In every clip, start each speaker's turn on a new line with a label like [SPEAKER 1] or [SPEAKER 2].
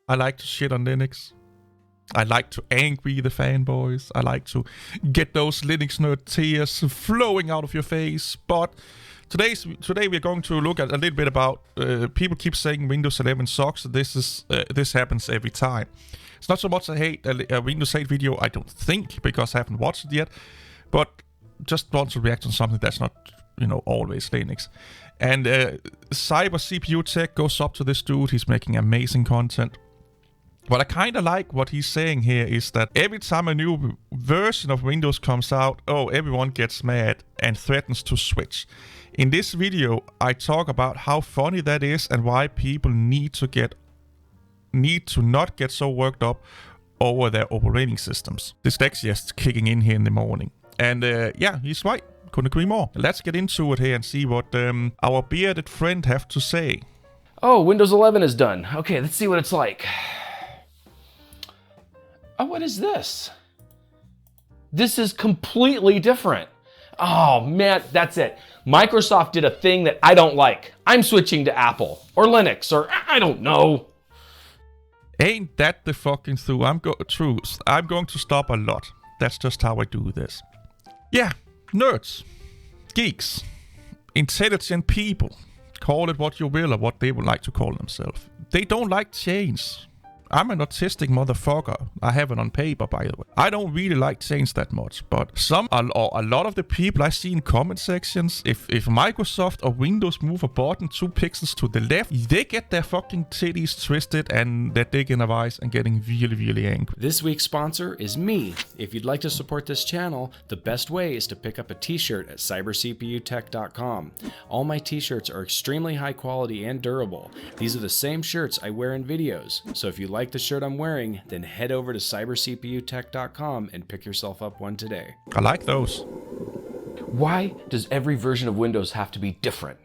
[SPEAKER 1] I like to shit on Linux. I like to angry the fanboys. I like to get those Linux nerd tears flowing out of your face. But today we're going to look at a little bit about people keep saying Windows 11 sucks. This happens every time. It's not so much I hate a Windows 8 video, I don't think, because I haven't watched it yet. But just want to react on something that's not, always Linux. And Cyber CPU Tech goes up to this dude. He's making amazing content. What I kind of like what he's saying here is that every time a new version of Windows comes out, everyone gets mad and threatens to switch. In this video, I talk about how funny that is and why people need to not get so worked up over their operating systems. Dyslexia's kicking in here in the morning. And yeah, he's right. Couldn't agree more. Let's get into it here and see what our bearded friend have to say.
[SPEAKER 2] Oh, Windows 11 is done. Okay, let's see what it's like. Oh, what is this? This is completely different. Oh man, that's it. Microsoft did a thing that I don't like. I'm switching to Apple or Linux or I don't know.
[SPEAKER 1] Ain't that the fucking truth? I'm going to stop a lot. That's just how I do this. Yeah, nerds, geeks, intelligent people, call it what you will or what they would like to call themselves. They don't like change. I'm an autistic motherfucker. I have it on paper, by the way. I don't really like change that much, but a lot of the people I see in comment sections, if Microsoft or Windows move a button 2 pixels to the left, they get their fucking titties twisted and their dick in a vice and getting really, really angry.
[SPEAKER 2] This week's sponsor is me. If you'd like to support this channel, the best way is to pick up a t-shirt at cybercputech.com. All my t-shirts are extremely high quality and durable. These are the same shirts I wear in videos, so if you like the shirt I'm wearing, then head over to cybercputech.com and pick yourself up one today.
[SPEAKER 1] I like those.
[SPEAKER 2] Why does every version of Windows have to be different?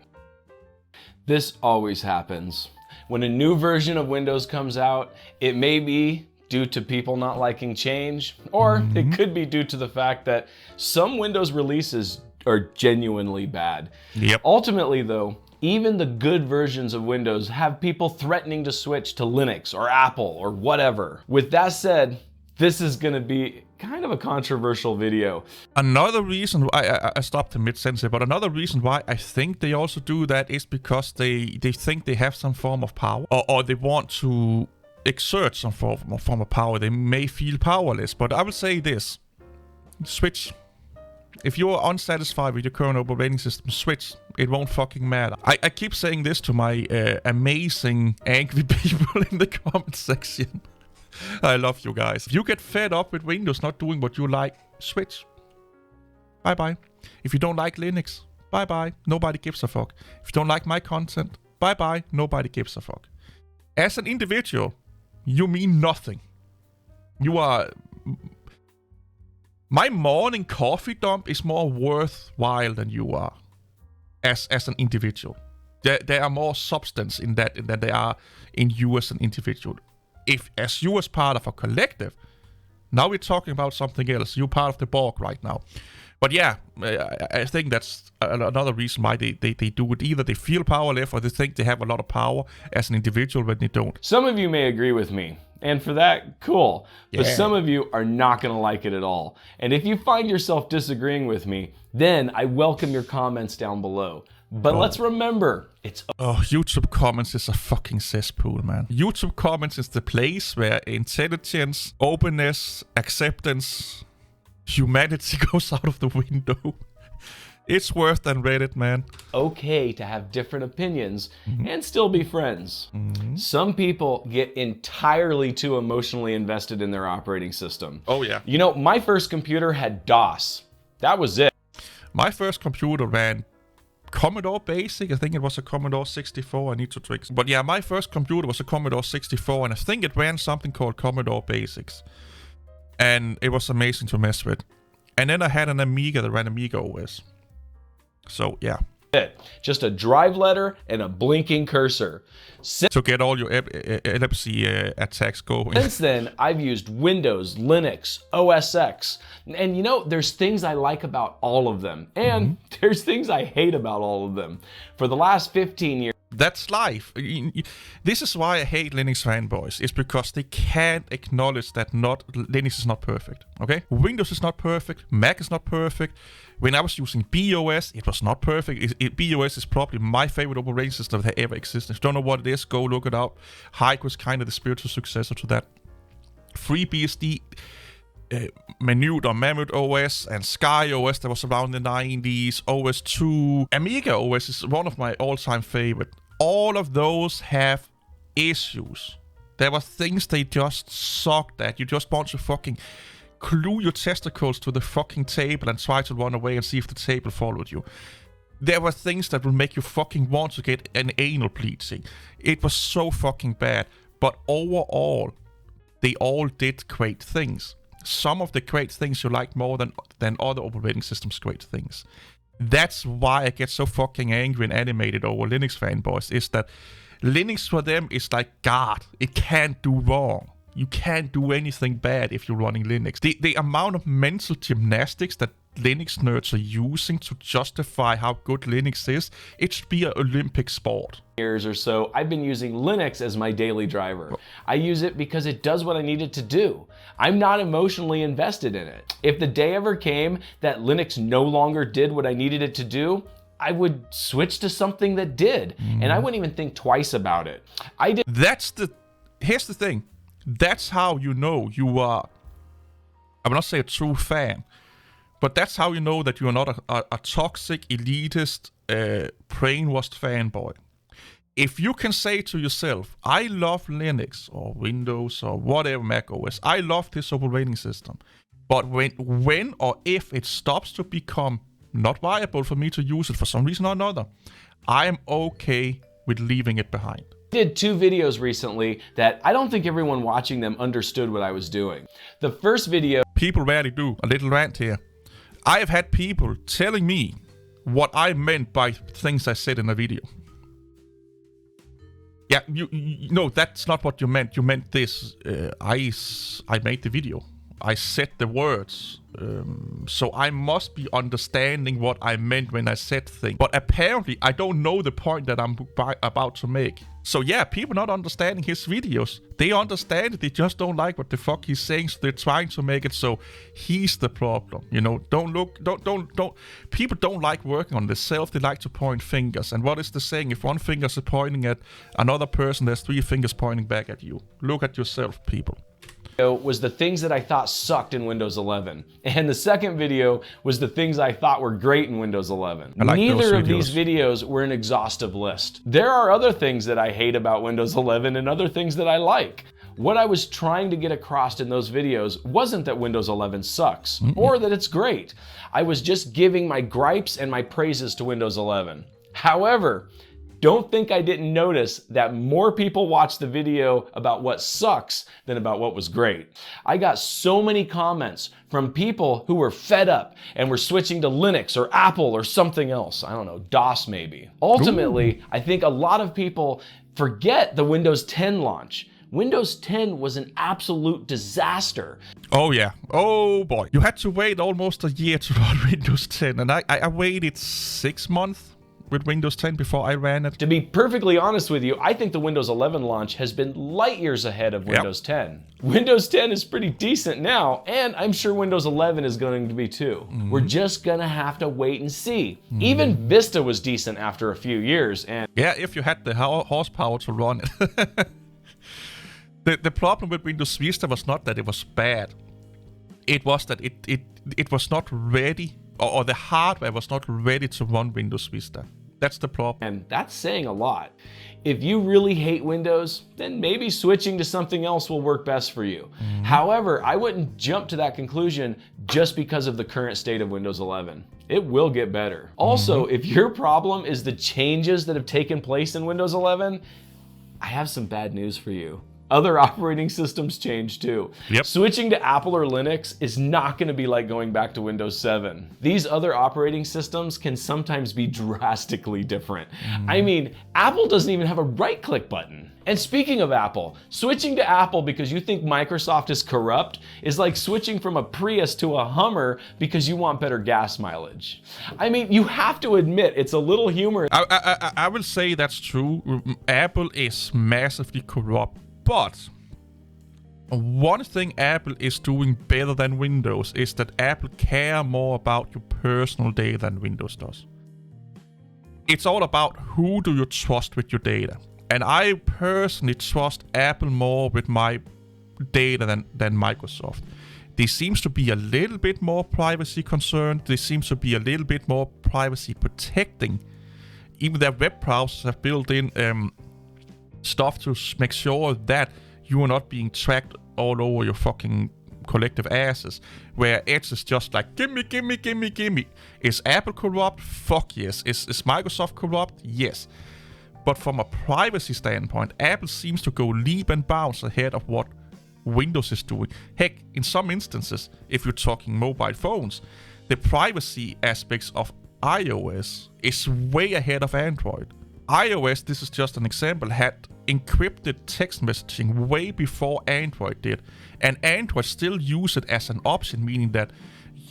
[SPEAKER 2] This always happens. When a new version of Windows comes out, it may be due to people not liking change, or it could be due to the fact that some Windows releases are genuinely bad.
[SPEAKER 1] Yep.
[SPEAKER 2] Ultimately though, even the good versions of Windows have people threatening to switch to Linux or Apple or whatever. With that said, this is going to be kind of a controversial video.
[SPEAKER 1] Another reason why I stopped in mid-sentence, but another reason why I think they also do that is because they think they have some form of power, or they want to exert some form of power. They may feel powerless, but I will say this: switch. If you're unsatisfied with your current operating system, switch. It won't fucking matter. I keep saying this to my amazing angry people in the comment section. I love you guys. If you get fed up with Windows not doing what you like, switch. Bye-bye. If you don't like Linux, bye-bye. Nobody gives a fuck. If you don't like my content, bye-bye. Nobody gives a fuck. As an individual, you mean nothing. You are... My morning coffee dump is more worthwhile than you are as an individual. There are more substance in that than there are in you as an individual. If as you as part of a collective, now we're talking about something else. You're part of the Borg right now. But yeah, I think that's another reason why they do it. Either they feel powerless or they think they have a lot of power as an individual when they don't.
[SPEAKER 2] Some of you may agree with me, and for that, cool. But some of you are not going to like it at all. And if you find yourself disagreeing with me, then I welcome your comments down below. But let's remember,
[SPEAKER 1] YouTube comments is a fucking cesspool, man. YouTube comments is the place where intelligence, openness, acceptance, humanity goes out of the window. It's worse than Reddit, man.
[SPEAKER 2] Okay to have different opinions and still be friends. Some people get entirely too emotionally invested in their operating system.
[SPEAKER 1] Oh yeah.
[SPEAKER 2] You know, my first computer had DOS. That was it.
[SPEAKER 1] My first computer ran Commodore Basic. I think it was a Commodore 64. I need to trick. But yeah, my first computer was a Commodore 64, and I think it ran something called Commodore Basics. And it was amazing to mess with. And then I had an Amiga that ran Amiga OS. So yeah.
[SPEAKER 2] Just a drive letter and a blinking cursor.
[SPEAKER 1] To get all your epilepsy attacks going.
[SPEAKER 2] Since then, I've used Windows, Linux, OS X. And you know, there's things I like about all of them. And there's things I hate about all of them. For the last 15 years,
[SPEAKER 1] That's life. This is why I hate Linux fanboys. It's because they can't acknowledge that Linux is not perfect. Okay, Windows is not perfect. Mac is not perfect. When I was using BOS, it was not perfect. BOS is probably my favorite operating system that ever existed. If you don't know what it is, go look it up. Hike was kind of the spiritual successor to that. FreeBSD, Mammoth OS, and Sky OS that was around the 90s. OS 2, Amiga OS is one of my all-time favorite. All of those have issues. There were things they just sucked at. You just want to fucking glue your testicles to the fucking table and try to run away and see if the table followed you. There were things that will make you fucking want to get an anal bleeding. It was so fucking bad. But overall, they all did great things. Some of the great things you like more than other operating systems' great things. That's why I get so fucking angry and animated over Linux fanboys, is that Linux for them is like God. It can't do wrong. You can't do anything bad if you're running Linux. The amount of mental gymnastics that Linux nerds are using to justify how good Linux is, it should be an Olympic sport.
[SPEAKER 2] Years or so, I've been using Linux as my daily driver. I use it because it does what I need it to do. I'm not emotionally invested in it. If the day ever came that Linux no longer did what I needed it to do, I would switch to something that did, and I wouldn't even think twice about it.
[SPEAKER 1] Here's the thing. That's how you know you are, I will not say a true fan, but that's how you know that you are not a toxic, elitist, brainwashed fanboy. If you can say to yourself, I love Linux or Windows or whatever Mac OS, I love this operating system, but when or if it stops to become not viable for me to use it for some reason or another, I am okay with leaving it behind.
[SPEAKER 2] I did 2 videos recently that I don't think everyone watching them understood what I was doing. The first video...
[SPEAKER 1] People rarely do. A little rant here. I have had people telling me what I meant by things I said in a video. Yeah, no, that's not what you meant. You meant this. I made the video. I said the words. So I must be understanding what I meant when I said things. But apparently, I don't know the point that I'm about to make. So yeah, people not understanding his videos. They understand it, they just don't like what the fuck he's saying, so they're trying to make it so he's the problem. You know, don't. People don't like working on themselves, they like to point fingers. And what is the saying? If one finger is pointing at another person, there's 3 fingers pointing back at you. Look at yourself, people.
[SPEAKER 2] Was the things that I thought sucked in Windows 11. And the second video was the things I thought were great in Windows 11. Neither of these videos were an exhaustive list. There are other things that I hate about Windows 11 and other things that I like. What I was trying to get across in those videos wasn't that Windows 11 sucks or that it's great. I was just giving my gripes and my praises to Windows 11. However, don't think I didn't notice that more people watched the video about what sucks than about what was great. I got so many comments from people who were fed up and were switching to Linux or Apple or something else. I don't know, DOS maybe. Ultimately, I think a lot of people forget the Windows 10 launch. Windows 10 was an absolute disaster.
[SPEAKER 1] Oh yeah, oh boy. You had to wait almost a year to run Windows 10, and I waited 6 months with Windows 10 before I ran it.
[SPEAKER 2] To be perfectly honest with you, I think the Windows 11 launch has been light years ahead of Windows 10. Windows 10 is pretty decent now, and I'm sure Windows 11 is going to be too. We're just gonna have to wait and see. Even Vista was decent after a few years, and...
[SPEAKER 1] Yeah, if you had the horsepower to run it. The problem with Windows Vista was not that it was bad. It was that it was not ready, or the hardware was not ready to run Windows Vista. That's the problem.
[SPEAKER 2] And that's saying a lot. If you really hate Windows, then maybe switching to something else will work best for you. However, I wouldn't jump to that conclusion just because of the current state of Windows 11. It will get better. Also, if your problem is the changes that have taken place in Windows 11, I have some bad news for you. other operating systems change too.
[SPEAKER 1] Yep.
[SPEAKER 2] Switching to Apple or Linux is not going to be like going back to Windows 7. These other operating systems can sometimes be drastically different. I mean, Apple doesn't even have a right-click button. And speaking of Apple, switching to Apple because you think Microsoft is corrupt is like switching from a Prius to a Hummer because you want better gas mileage. I mean, you have to admit it's a little humor.
[SPEAKER 1] I will say that's true. Apple is massively corrupt, but one thing Apple is doing better than Windows is that Apple care more about your personal data than Windows does. It's all about who do you trust with your data. And I personally trust Apple more with my data than Microsoft. They seems to be a little bit more privacy concerned. They seems to be a little bit more privacy protecting. Even their web browsers have built in stuff to make sure that you are not being tracked all over your fucking collective asses. Where Edge is just like, gimme. Is Apple corrupt? Fuck yes. Is Microsoft corrupt? Yes. But from a privacy standpoint, Apple seems to go leap and bounds ahead of what Windows is doing. Heck, in some instances, if you're talking mobile phones, the privacy aspects of iOS is way ahead of Android. iOS, this is just an example, had encrypted text messaging way before Android did. And Android still use it as an option, meaning that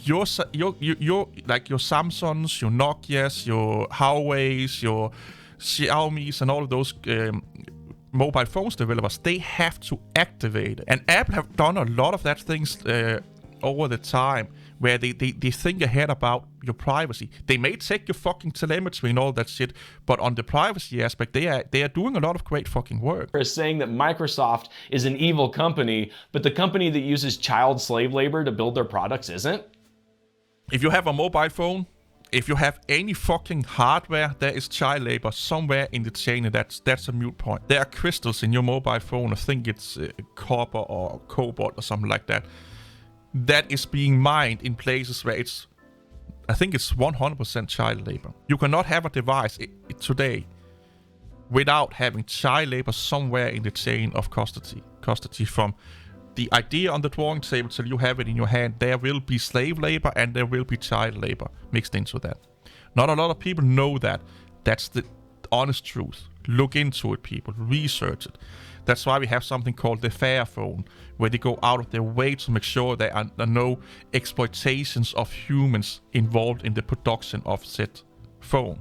[SPEAKER 1] your like your Samsungs, your Nokias, your Huawei's, your Xiaomi's and all of those mobile phones developers, they have to activate it. And Apple have done a lot of that things over the time where they think ahead about your privacy. They may take your fucking telemetry and all that shit, but on the privacy aspect, they are doing a lot of great fucking work.
[SPEAKER 2] Is saying that Microsoft is an evil company, but the company that uses child slave labor to build their products isn't?
[SPEAKER 1] If you have a mobile phone, if you have any fucking hardware, there is child labor somewhere in the chain, and that's a moot point. There are crystals in your mobile phone, I think it's copper or cobalt or something like that, that is being mined in places where I think it's 100% child labor. You cannot have a device today without having child labor somewhere in the chain of custody from the idea on the drawing table till you have it in your hand. There will be slave labor and there will be child labor mixed into that. Not a lot of people know that. That's the honest truth. Look into it, people. Research it. That's why we have something called the Fair Phone, where they go out of their way to make sure there are no exploitations of humans involved in the production of said phone.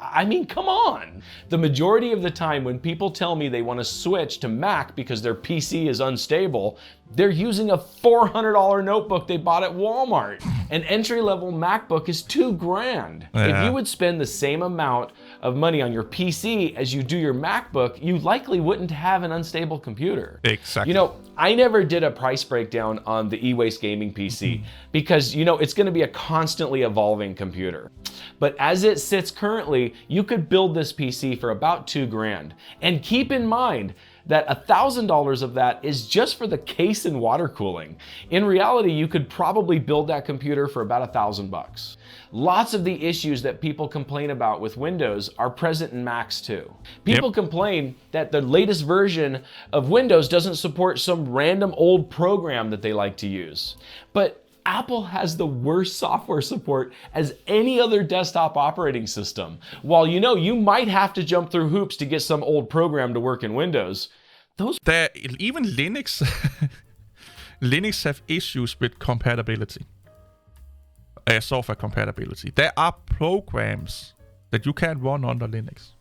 [SPEAKER 2] I mean, come on. The majority of the time when people tell me they want to switch to Mac because their PC is unstable, they're using a $400 notebook they bought at Walmart. An entry-level MacBook is $2,000.
[SPEAKER 1] Yeah.
[SPEAKER 2] If you would spend the same amount of money on your PC as you do your MacBook, you likely wouldn't have an unstable computer.
[SPEAKER 1] Exactly.
[SPEAKER 2] You know, I never did a price breakdown on the eWaste gaming PC because, you know, it's going to be a constantly evolving computer. But as it sits currently, you could build this PC for about $2,000. And keep in mind that $1,000 of that is just for the case and water cooling. In reality, you could probably build that computer for about $1,000. Lots of the issues that people complain about with Windows are present in Macs too. People complain that the latest version of Windows doesn't support some random old program that they like to use. But Apple has the worst software support as any other desktop operating system. While you know you might have to jump through hoops to get some old program to work in Windows,
[SPEAKER 1] even Linux Linux have issues with compatibility. Software compatibility. There are programs that you can't run under Linux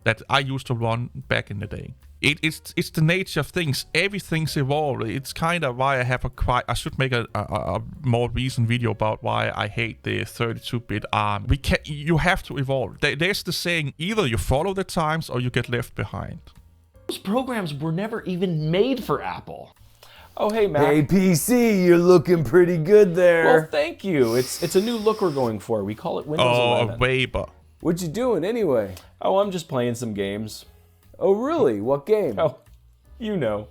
[SPEAKER 1] that I used to run back in the day. It's the nature of things. Everything's evolved. It's kind of why I should make a more recent video about why I hate the 32-bit ARM. You have to evolve. There's the saying, either you follow the times or you get left behind.
[SPEAKER 2] Those programs were never even made for Apple. Oh, hey, Mac.
[SPEAKER 3] Hey, PC, you're looking pretty good there.
[SPEAKER 2] Well, thank you. It's a new look we're going for. We call it Windows 11.
[SPEAKER 1] Weber.
[SPEAKER 3] What you doing anyway?
[SPEAKER 2] Oh, I'm just playing some games.
[SPEAKER 3] Oh, really? What game?
[SPEAKER 2] Oh, you know.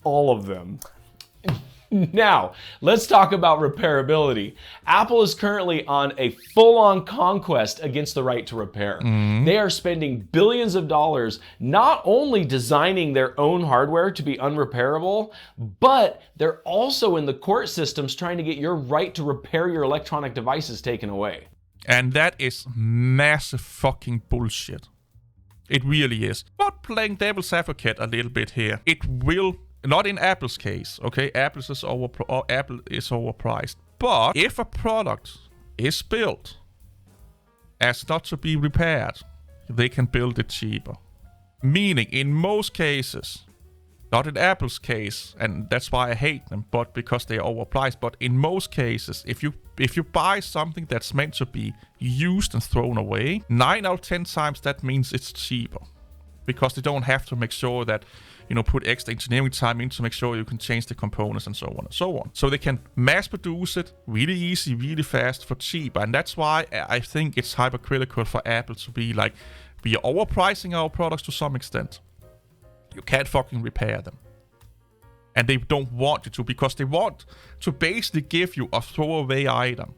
[SPEAKER 2] All of them. Now, let's talk about repairability. Apple is currently on a full-on conquest against the right to repair. They are spending billions of dollars not only designing their own hardware to be unrepairable, but they're also in the court systems trying to get your right to repair your electronic devices taken away.
[SPEAKER 1] And that is massive fucking bullshit. It really is. But playing devil's advocate a little bit here, it will, not in Apple's case, okay? Apple is overpriced. But if a product is built as not to be repaired, they can build it cheaper. Meaning, in most cases, not in Apple's case, and that's why I hate them, but because they are overpriced. But in most cases, if you buy something that's meant to be used and thrown away, 9 out of 10 times that means it's cheaper. Because they don't have to make sure that, put extra engineering time in to make sure you can change the components and so on and so on. So they can mass produce it really easy, really fast for cheap. And that's why I think it's hypercritical for Apple to be like, we are overpricing our products to some extent. You can't fucking repair them. And they don't want you to, because they want to basically give you a throwaway item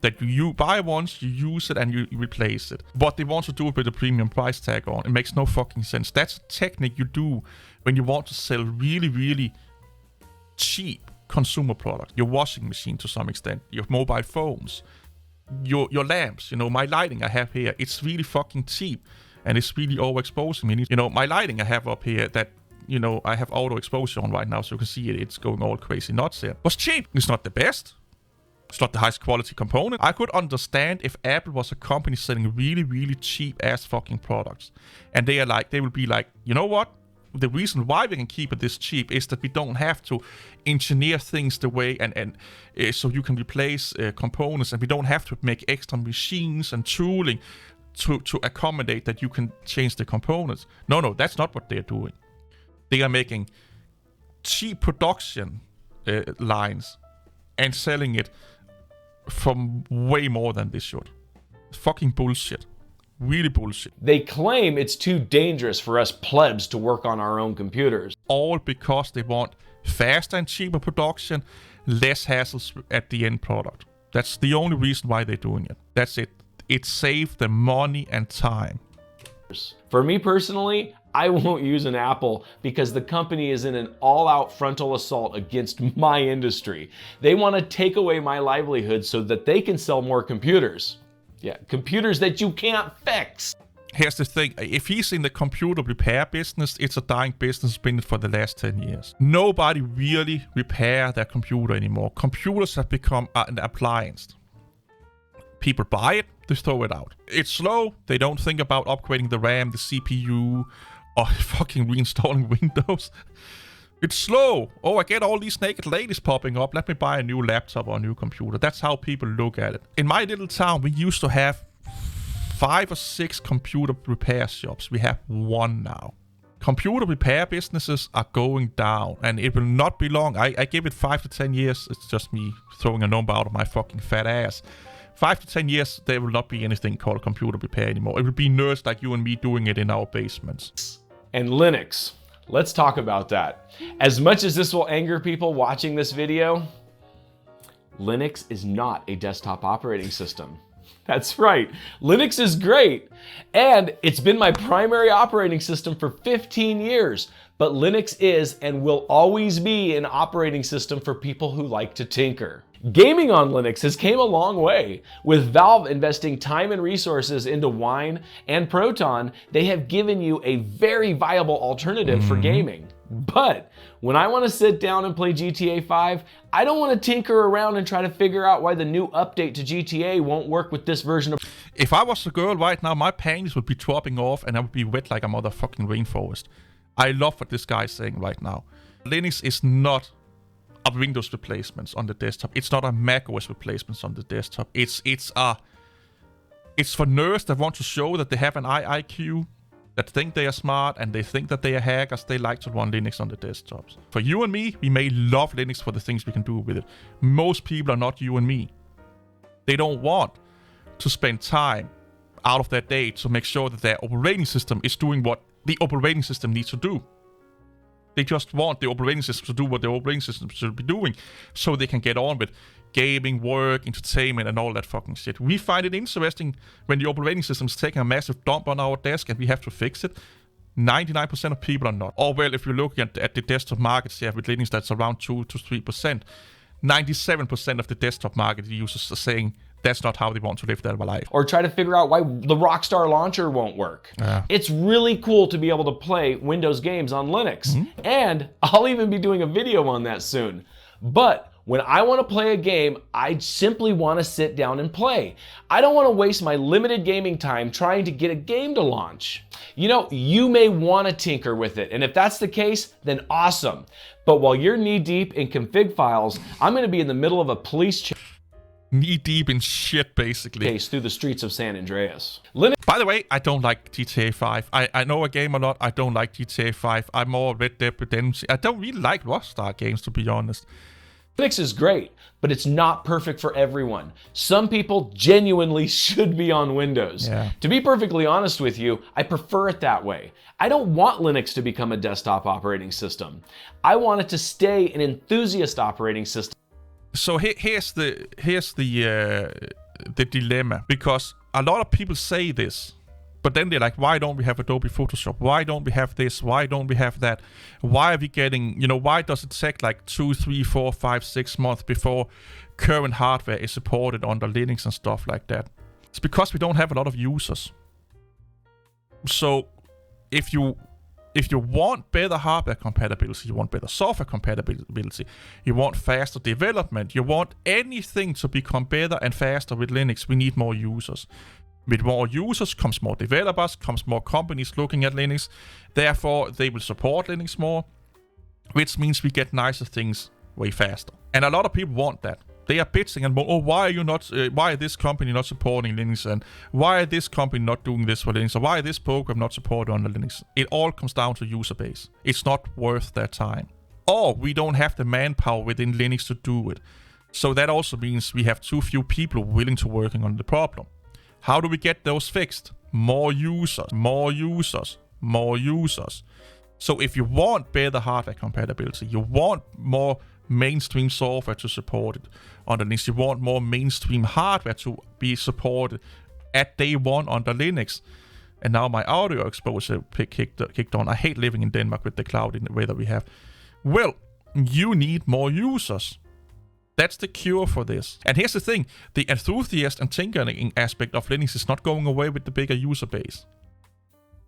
[SPEAKER 1] that you buy once, you use it, and you replace it. But they want to do it with a premium price tag on. It makes no fucking sense. That's a technique you do when you want to sell really, really cheap consumer product. Your washing machine to some extent, your mobile phones, your lamps, my lighting I have here, it's really fucking cheap. And it's really overexposing me. My lighting I have up here that, I have auto exposure on right now, so you can see it. It's going all crazy nuts here. But cheap. It's not the best. It's not the highest quality component. I could understand if Apple was a company selling really, really cheap ass fucking products. And they will be like, you know what? The reason why we can keep it this cheap is that we don't have to engineer things the way and so you can replace components, and we don't have to make extra machines and tooling to accommodate that you can change the components. No, that's not what they're doing. They are making cheap production lines and selling it from way more than they should. Fucking bullshit. Really bullshit.
[SPEAKER 2] They claim it's too dangerous for us plebs to work on our own computers.
[SPEAKER 1] All because they want faster and cheaper production, less hassles at the end product. That's the only reason why they're doing it. That's it. It saved them money and time.
[SPEAKER 2] For me personally, I won't use an Apple because the company is in an all-out frontal assault against my industry. They want to take away my livelihood so that they can sell more computers. Yeah, computers that you can't fix.
[SPEAKER 1] Here's the thing. If he's in the computer repair business, it's a dying business, been it for the last 10 years. Nobody really repair their computer anymore. Computers have become an appliance. People buy it, they throw it out. It's slow. They don't think about upgrading the RAM, the CPU, or fucking reinstalling Windows. It's slow. Oh, I get all these naked ladies popping up. Let me buy a new laptop or a new computer. That's how people look at it. In my little town, we used to have 5 or 6 computer repair shops. We have 1 now. Computer repair businesses are going down, and it will not be long. I give it 5 to 10 years. It's just me throwing a number out of my fucking fat ass. 5 to 10 years, there will not be anything called computer repair anymore. It will be nerds like you and me doing it in our basements.
[SPEAKER 2] And Linux. Let's talk about that. As much as this will anger people watching this video, Linux is not a desktop operating system. That's right, Linux is great. And it's been my primary operating system for 15 years. But Linux is and will always be an operating system for people who like to tinker. Gaming on Linux has came a long way. With Valve investing time and resources into Wine and Proton, they have given you a very viable alternative for gaming. But when I want to sit down and play GTA 5, I don't want to tinker around and try to figure out why the new update to GTA won't work with this version of...
[SPEAKER 1] If I was a girl right now, my panties would be dropping off and I would be wet like a motherfucking rainforest. I love what this guy is saying right now. Linux is not a Windows replacements on the desktop. It's not a Mac OS replacements on the desktop. It's for nerds that want to show that they have an IQ, that think they are smart, and they think that they are hackers. They like to run Linux on the desktops. For you and me, we may love Linux for the things we can do with it. Most people are not you and me. They don't want to spend time out of their day to make sure that their operating system is doing what the operating system needs to do. They just want the operating system to do what the operating system should be doing, so they can get on with gaming, work, entertainment, and all that fucking shit. We find it interesting when the operating system is taking a massive dump on our desk and we have to fix it. 99% of people are not. Or well, if you look at the desktop market share with Linux, that's around 2 to 3%. 97% of the desktop market users are saying that's not how they want to live their life.
[SPEAKER 2] Or try to figure out why the Rockstar launcher won't work.
[SPEAKER 1] Yeah.
[SPEAKER 2] It's really cool to be able to play Windows games on Linux. And I'll even be doing a video on that soon. But when I want to play a game, I simply want to sit down and play. I don't want to waste my limited gaming time trying to get a game to launch. You know, you may want to tinker with it, and if that's the case, then awesome. But while you're knee-deep in config files, I'm going to be in the middle of a police
[SPEAKER 1] Knee-deep in shit, basically.
[SPEAKER 2] chase through the streets of San Andreas.
[SPEAKER 1] By the way, I don't like GTA 5. I know a game a lot. I don't like GTA 5. I'm more Red Dead Redemption. I don't really like Rockstar games, to be honest.
[SPEAKER 2] Linux is great, but it's not perfect for everyone. Some people genuinely should be on Windows.
[SPEAKER 1] Yeah.
[SPEAKER 2] To be perfectly honest with you, I prefer it that way. I don't want Linux to become a desktop operating system. I want it to stay an enthusiast operating system.
[SPEAKER 1] So here's the dilemma, because a lot of people say this, but then they're like, why don't we have Adobe Photoshop? Why don't we have this? Why don't we have that? Why are we getting, why does it take like 2, 3, 4, 5, 6 months before current hardware is supported under Linux and stuff like that? It's because we don't have a lot of users. So if you want better hardware compatibility, you want better software compatibility, you want faster development, you want anything to become better and faster with Linux, we need more users. With more users comes more developers, comes more companies looking at Linux. Therefore, they will support Linux more, which means we get nicer things way faster. And a lot of people want that. They are bitching and why is this company not supporting Linux, and why is this company not doing this for Linux, or why is this program not supported under Linux? It all comes down to user base. It's not worth their time. Or we don't have the manpower within Linux to do it. So that also means we have too few people willing to working on the problem. How do we get those fixed? More users, more users, more users. So if you want better hardware compatibility, you want more mainstream software to support it under Linux, you want more mainstream hardware to be supported at day one under Linux. And now my audio exposure kicked on. I hate living in Denmark with the cloud in the way that we have. Well, you need more users. That's the cure for this. And here's the thing. The enthusiast and tinkering aspect of Linux is not going away with the bigger user base.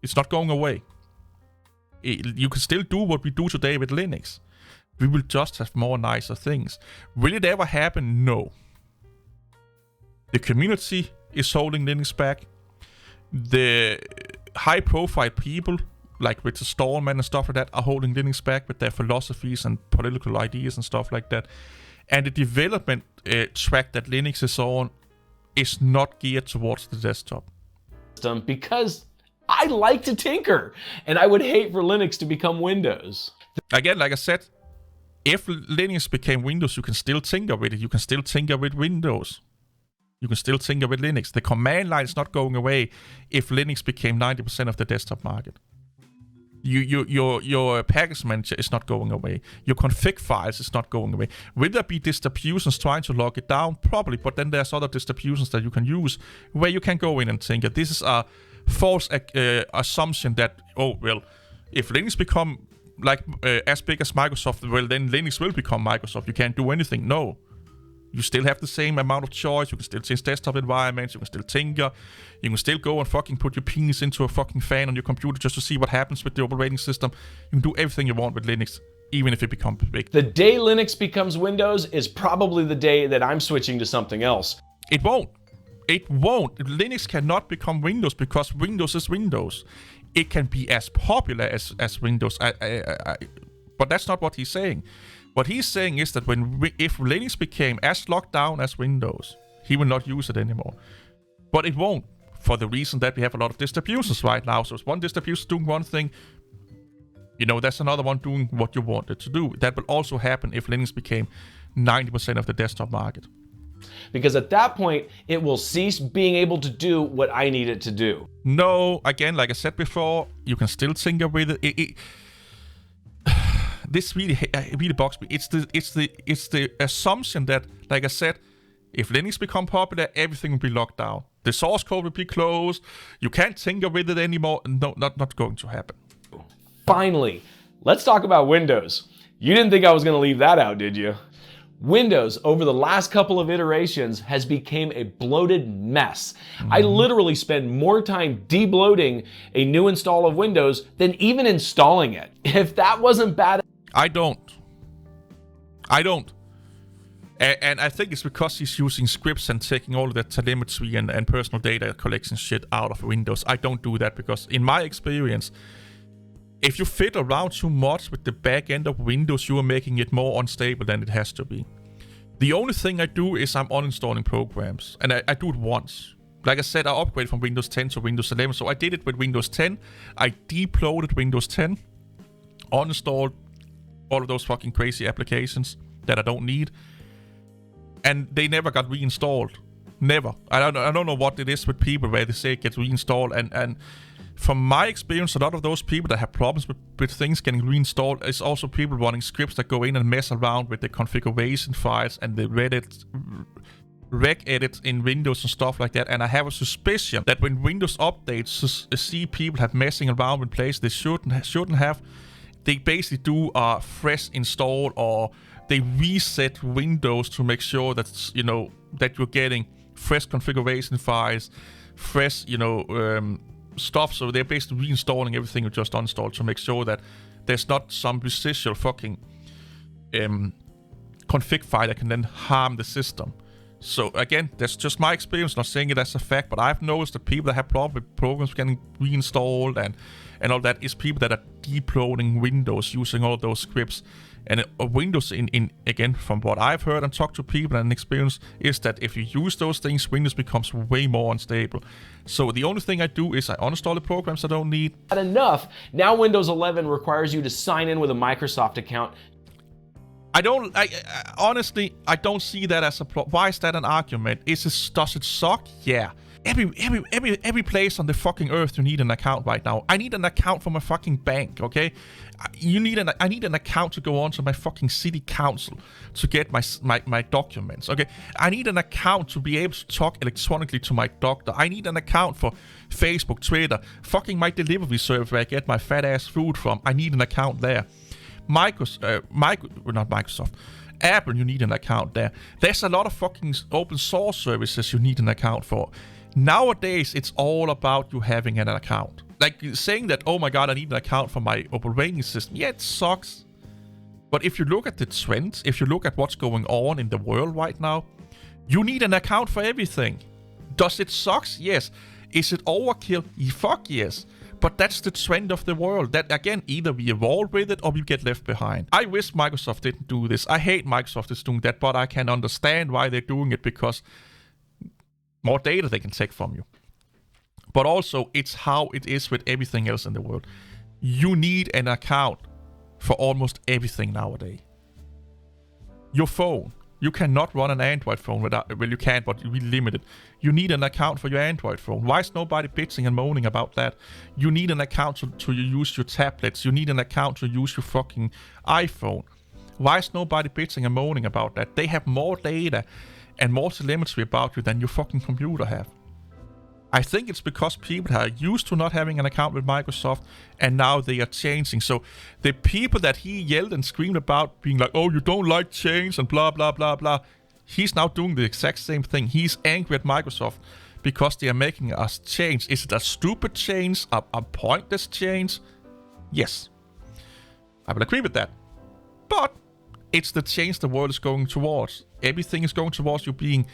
[SPEAKER 1] It's not going away. You can still do what we do today with Linux. We will just have more nicer things. Will it ever happen? No. The community is holding Linux back. The high-profile people, like Richard Stallman and stuff like that, are holding Linux back with their philosophies and political ideas and stuff like that. And the development track that Linux is on is not geared towards the desktop.
[SPEAKER 2] Because I like to tinker, and I would hate for Linux to become Windows.
[SPEAKER 1] Again, like I said, if Linux became Windows, you can still tinker with it. You can still tinker with Windows. You can still tinker with Linux. The command line is not going away if Linux became 90% of the desktop market. Your package manager is not going away. Your config files is not going away. Will there be distributions trying to lock it down? Probably, but then there's other distributions that you can use where you can go in and tinker. This is a false assumption that, if Linux become like as big as Microsoft, well, then Linux will become Microsoft. You can't do anything. No. You still have the same amount of choice. You can still change desktop environments. You can still tinker. You can still go and fucking put your penis into a fucking fan on your computer just to see what happens with the operating system. You can do everything you want with Linux, even if it becomes big.
[SPEAKER 2] The day Linux becomes Windows is probably the day that I'm switching to something else.
[SPEAKER 1] It won't. It won't. Linux cannot become Windows because Windows is Windows. It can be as popular as Windows. But that's not what he's saying. What he's saying is that if Linux became as locked down as Windows, he will not use it anymore. But it won't, for the reason that we have a lot of distributions right now. So it's one distribution doing one thing, there's another one doing what you want it to do. That will also happen if Linux became 90% of the desktop market.
[SPEAKER 2] Because at that point, it will cease being able to do what I need it to do.
[SPEAKER 1] No, again, like I said before, you can still tinker with it. this really bugs me. It's the assumption that, like I said, if Linux become popular, everything will be locked down. The source code will be closed. You can't tinker with it anymore. No, not going to happen.
[SPEAKER 2] Finally, let's talk about Windows. You didn't think I was going to leave that out, did you? Windows, over the last couple of iterations, has become a bloated mess. I literally spend more time debloating a new install of Windows than even installing it. If that wasn't bad...
[SPEAKER 1] I don't. And I think it's because he's using scripts and taking all of that telemetry and personal data collection shit out of Windows. I don't do that because, in my experience, if you fit around too much with the back end of Windows, you are making it more unstable than it has to be. The only thing I do is I'm uninstalling programs, and I do it once. Like I said, I upgraded from Windows 10 to Windows 11, so I did it with Windows 10. I deploaded Windows 10, uninstalled all of those fucking crazy applications that I don't need, and they never got reinstalled. Never. I don't know what it is with people where they say it gets reinstalled, and from my experience, a lot of those people that have problems with things getting reinstalled is also people running scripts that go in and mess around with the configuration files and the reg edits in Windows and stuff like that. And I have a suspicion that when Windows updates, see people have messing around with places they shouldn't have. They basically do a fresh install, or they reset Windows to make sure that that you're getting fresh configuration files, fresh stuff. So they're basically reinstalling everything you just uninstalled to make sure that there's not some residual fucking config file that can then harm the system. So again, that's just my experience, not saying it as a fact, but I've noticed that people that have problems with programs getting reinstalled and all that is people that are deploading Windows using all those scripts. And Windows, again, from what I've heard and talked to people and experience, is that if you use those things, Windows becomes way more unstable. So the only thing I do is I uninstall the programs I don't need.
[SPEAKER 2] Enough. Now Windows 11 requires you to sign in with a Microsoft account.
[SPEAKER 1] Honestly, I don't see that as a problem. Why is that an argument? Does it suck? Yeah. Every place on the fucking earth you need an account right now. I need an account for my fucking bank, okay? I need an account to go on to my fucking city council to get my documents, okay? I need an account to be able to talk electronically to my doctor. I need an account for Facebook, Twitter, fucking my delivery service where I get my fat ass food from. I need an account there. Apple, you need an account there. There's a lot of fucking open source services you need an account for. Nowadays, it's all about you having an account. Like saying that, oh my god, I need an account for my operating system. Yeah, it sucks. But if you look at the trends, if you look at what's going on in the world right now, you need an account for everything. Does it suck? Yes. Is it overkill? Fuck yes. But that's the trend of the world. That, again, either we evolve with it or we get left behind. I wish Microsoft didn't do this. I hate Microsoft is doing that, but I can understand why they're doing it, because more data they can take from you. But also, it's how it is with everything else in the world. You need an account for almost everything nowadays. Your phone. You cannot run an Android phone without... Well, you can, but you're really limited. You need an account for your Android phone. Why is nobody bitching and moaning about that? You need an account to use your tablets. You need an account to use your fucking iPhone. Why is nobody bitching and moaning about that? They have more data and more telemetry about you than your fucking computer have. I think it's because people are used to not having an account with Microsoft, and now they are changing. So the people that he yelled and screamed about, being like, oh, you don't like change and blah, blah, blah, blah, he's now doing the exact same thing. He's angry at Microsoft because they are making us change. Is it a stupid change? A pointless change? Yes. I will agree with that. But it's the change the world is going towards. Everything is going towards you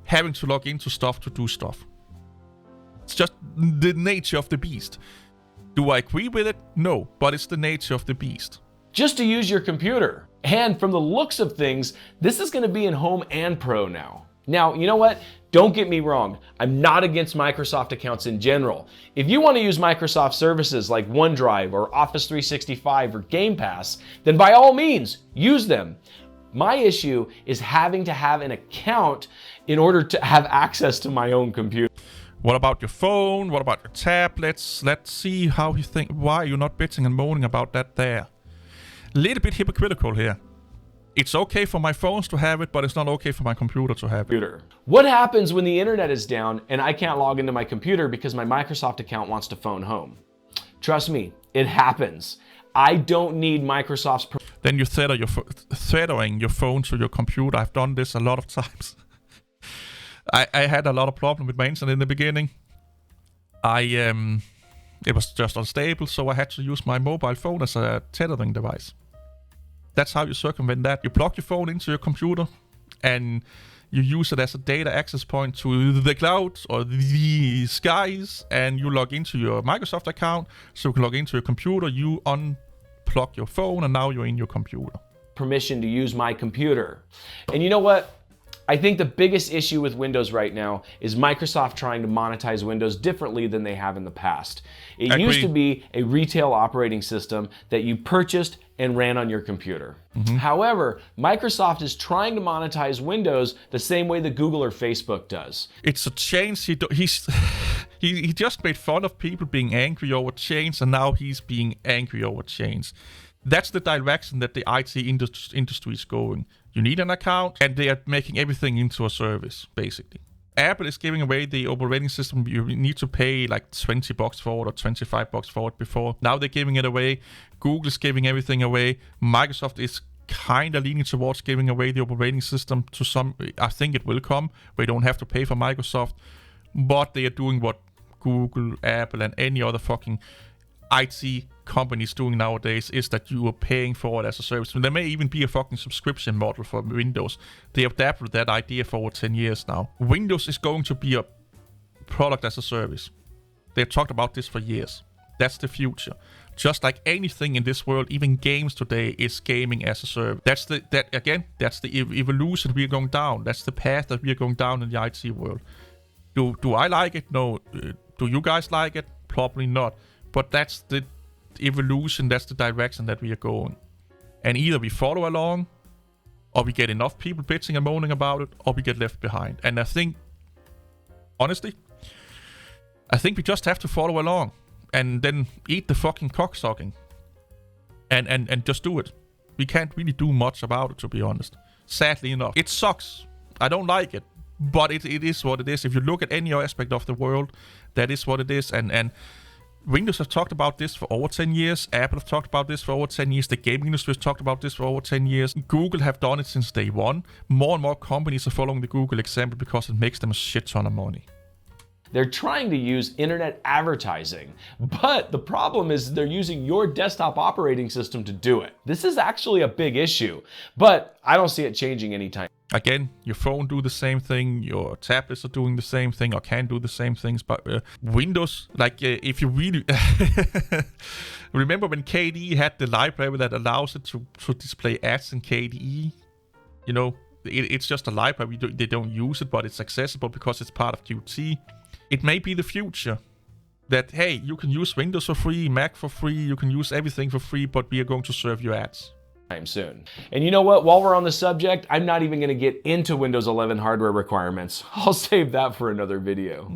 [SPEAKER 1] having to log into stuff to do stuff. It's just the nature of the beast. Do I agree with it? No, but it's the nature of the beast.
[SPEAKER 2] Just to use your computer. And from the looks of things, this is going to be in Home and Pro now. Now, you know what? Don't get me wrong. I'm not against Microsoft accounts in general. If you want to use Microsoft services like OneDrive or Office 365 or Game Pass, then by all means, use them. My issue is having to have an account in order to have access to my own computer.
[SPEAKER 1] What about your phone? What about your tablets? Let's see how you think. Why are you not bitching and moaning about that there? little bit hypocritical here. It's okay for my phones to have it, but it's not okay for my computer to have it.
[SPEAKER 2] What happens when the internet is down and I can't log into my computer because my Microsoft account wants to phone home? Trust me, it happens. I don't need Microsoft's
[SPEAKER 1] Then you tethering your phone to your computer. I've done this a lot of times. I had a lot of problem with my internet in the beginning. It was just unstable, so I had to use my mobile phone as a tethering device. That's how you circumvent that. You plug your phone into your computer, and you use it as a data access point to the cloud or the skies, and you log into your Microsoft account, so you can log into your computer, you unplug your phone, and now you're in your computer.
[SPEAKER 2] Permission to use my computer. And you know what? I think the biggest issue with Windows right now is Microsoft trying to monetize Windows differently than they have in the past. It used to be a retail operating system that you purchased and ran on your computer. However, Microsoft is trying to monetize Windows the same way that Google or Facebook does.
[SPEAKER 1] It's a change. He just made fun of people being angry over change, and now he's being angry over change. That's the direction that the IT industry is going. You need an account, and they are making everything into a service, basically. Apple is giving away the operating system. You need to pay like $20 for it or $25 for it before. Now they're giving it away. Google is giving everything away. Microsoft is kind of leaning towards giving away the operating system to some. I think it will come. We don't have to pay for Microsoft. But they are doing what Google, Apple, and any other fucking IT companies doing nowadays, is that you are paying for it as a service. There may even be a fucking subscription model for Windows. They have adapted that idea for over 10 years now. Windows is going to be a product as a service. They've talked about this for years. That's the future. Just like anything in this world, even games today is gaming as a service. That's the evolution we are going down. That's the path that we are going down in the IT world. Do I like it? No. Do you guys like it? Probably not. But that's the evolution, that's the direction that we are going. And either we follow along, or we get enough people bitching and moaning about it, or we get left behind. And I think, honestly, we just have to follow along and then eat the fucking cocksucking and just do it. We can't really do much about it, to be honest. Sadly enough. It sucks. I don't like it. But it is what it is. If you look at any aspect of the world, that is what it is. And Windows have talked about this for over 10 years. Apple have talked about this for over 10 years. The gaming industry has talked about this for over 10 years. Google have done it since day one. More and more companies are following the Google example because it makes them a shit ton of money.
[SPEAKER 2] They're trying to use internet advertising, but the problem is they're using your desktop operating system to do it. This is actually a big issue, but I don't see it changing anytime.
[SPEAKER 1] Again, your phone do the same thing, your tablets are doing the same thing, or can do the same things, but Windows, if you really... Remember when KDE had the library that allows it to display ads in KDE? You know, it's just a library, they don't use it, but it's accessible because it's part of Qt. It may be the future that, hey, you can use Windows for free, Mac for free, you can use everything for free, but we are going to serve you ads.
[SPEAKER 2] Soon. And you know what? While we're on the subject, I'm not even going to get into Windows 11 hardware requirements. I'll save that for another video.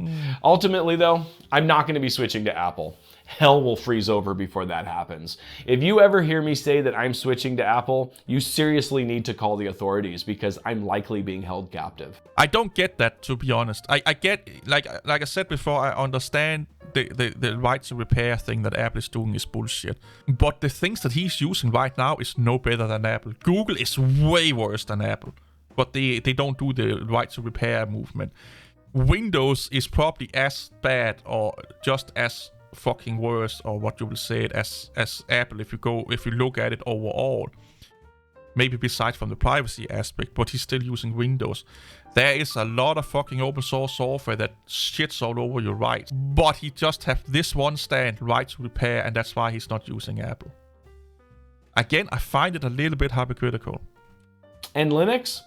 [SPEAKER 2] Ultimately, though, I'm not going to be switching to Apple. Hell will freeze over before that happens. If you ever hear me say that I'm switching to Apple, you seriously need to call the authorities because I'm likely being held captive.
[SPEAKER 1] I don't get that, to be honest. I get, like I said before, I understand the right to repair thing that Apple is doing is bullshit. But the things that he's using right now is no better than Apple. Google is way worse than Apple. But they don't do the right to repair movement. Windows is probably as bad or just as fucking worse, or what you will say it as Apple if you look at it overall. Maybe besides from the privacy aspect, but he's still using Windows. There is a lot of fucking open source software that shits all over your rights, but he just have this one stand, right to repair, and that's why he's not using Apple. Again, I find it a little bit hypocritical.
[SPEAKER 2] And Linux?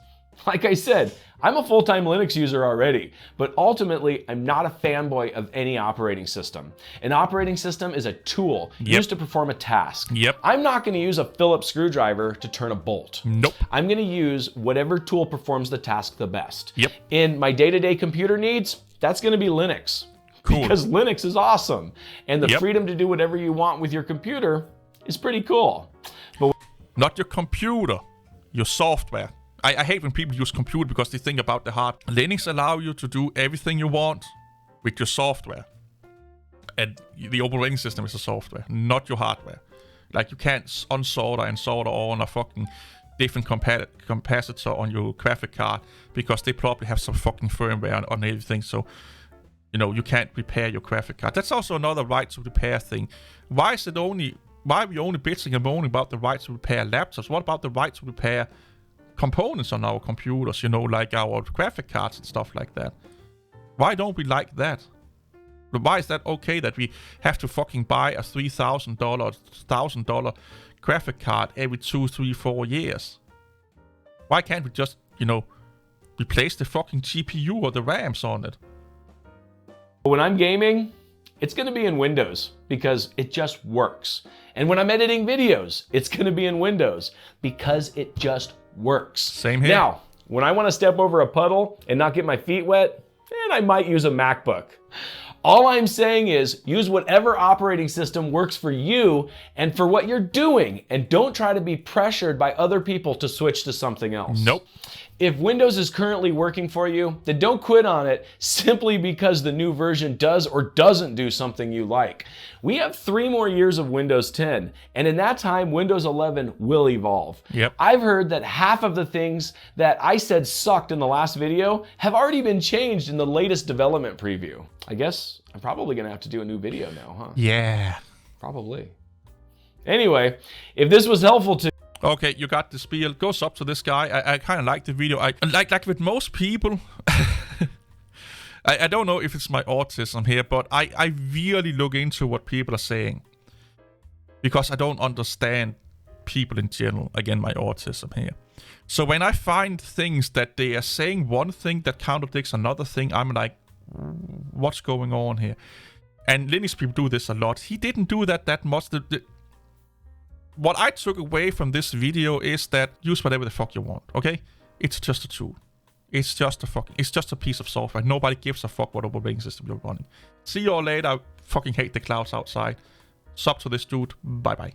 [SPEAKER 2] Like I said, I'm a full-time Linux user already, but ultimately, I'm not a fanboy of any operating system. An operating system is a tool used to perform a task. I'm not going to use a Phillips screwdriver to turn a bolt.
[SPEAKER 1] Nope.
[SPEAKER 2] I'm going to use whatever tool performs the task the best. In my day-to-day computer needs, that's going to be Linux.
[SPEAKER 1] Cool.
[SPEAKER 2] Because Linux is awesome. And the freedom to do whatever you want with your computer is pretty cool. But
[SPEAKER 1] Not your computer, your software. I hate when people use computer because they think about the hardware. Linux allow you to do everything you want with your software. And the operating system is the software, not your hardware. Like, you can't unsolder and solder on a fucking different capacitor on your graphic card because they probably have some fucking firmware on everything. So, you know, you can't repair your graphic card. That's also another right to repair thing. Why are we only bitching and moaning about the right to repair laptops? What about the right to repair components on our computers, you know, like our graphic cards and stuff like that? Why don't we like that? Why is that okay that we have to fucking buy a $3,000, $1,000 graphic card every 2, 3, 4 years? Why can't we just, you know, replace the fucking GPU or the RAMs on it?
[SPEAKER 2] When I'm gaming, it's gonna be in Windows because it just works. And when I'm editing videos, it's gonna be in Windows because it just works.
[SPEAKER 1] Same here.
[SPEAKER 2] Now, when I wanna step over a puddle and not get my feet wet, then I might use a MacBook. All I'm saying is use whatever operating system works for you and for what you're doing, and don't try to be pressured by other people to switch to something else.
[SPEAKER 1] Nope.
[SPEAKER 2] If Windows is currently working for you, then don't quit on it simply because the new version does or doesn't do something you like. We have 3 more years of Windows 10, and in that time, Windows 11 will evolve.
[SPEAKER 1] Yep.
[SPEAKER 2] I've heard that half of the things that I said sucked in the last video have already been changed in the latest development preview. I guess I'm probably gonna have to do a new video now, huh?
[SPEAKER 1] Yeah.
[SPEAKER 2] Probably. Anyway, if this was helpful to
[SPEAKER 1] Okay, you got the spiel. Goes up to this guy. I kind of like the video. I like with most people. I don't know if it's my autism here, but I really look into what people are saying because I don't understand people in general. Again, my autism here. So when I find things that they are saying one thing that contradicts another thing, I'm like, what's going on here? And Linux people do this a lot. He didn't do that much. What I took away from this video is that use whatever the fuck you want, okay? It's just a tool. It's just a piece of software. Nobody gives a fuck what operating system you're running. See you all later. I fucking hate the clouds outside. Sub to this dude. Bye bye.